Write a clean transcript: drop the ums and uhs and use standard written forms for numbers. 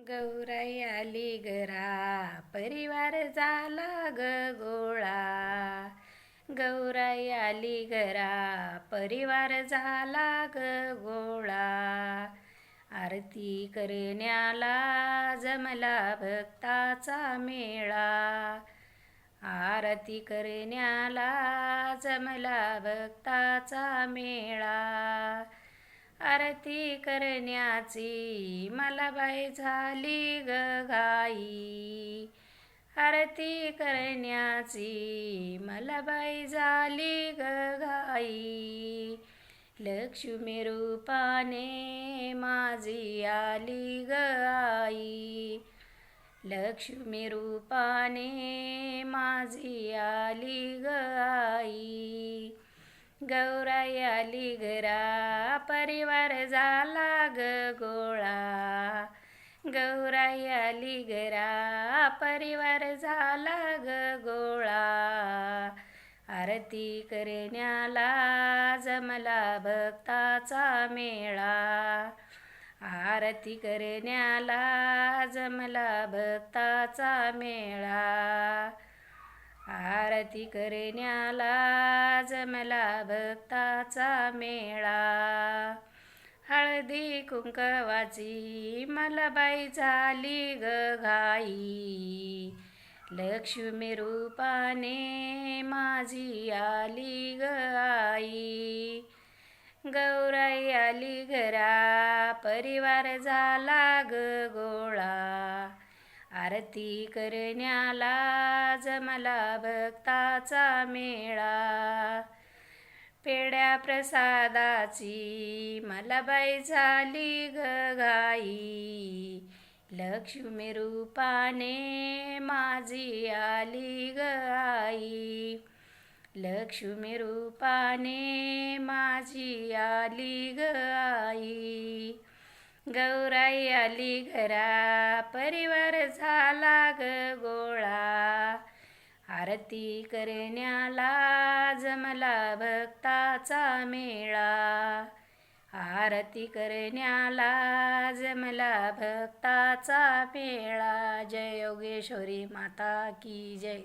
गौराई आली घरा, परिवार झाला ग गोळा. गौराई आली घरा, परिवार झाला ग गोळा. आरती करण्याला जमला भक्ताचा मेळा. आरती करण्याला जमला भक्ताचा मेळा. आरती करण्याची मला बाई झाली ग घाई. आरती करण्याची मला बाई झाली ग घाई. लक्ष्मी रूपाने माझी आली ग आई. लक्ष्मी रूपाने माझी आली ग आई. गौराई आली घरा, परिवार झाला ग गोळा. गौराई आली घरा, परिवार झाला ग गोळा. आरती करण्याला जमला भक्ताचा मेळा. आरती करण्याला जमला भक्ताचा मेळा. आरती करण्याला जमला भक्ताचा मेळा. हळदी कुंकवाची मला बाई झाली ग घाई. लक्ष्मी रूपाने माझी आली ग आई. गौराई आली घरा, परिवार झाला ग गोळा. आरती करण्याला जमला भक्ताचा मेळा. पेढ्या प्रसादाची मला बाई झाली ग घाई. लक्ष्मी रूपाने माझी आली ग आई. लक्ष्मी रूपाने माझी आली ग आई. गौराई आली घरा, परिवार झाला ग गोळा. आरती करण्याला जमला भक्ताचा मेळा. आरती करण्याला जमला भक्ताचा मेळा. जय योगेश्वरी माता की जय.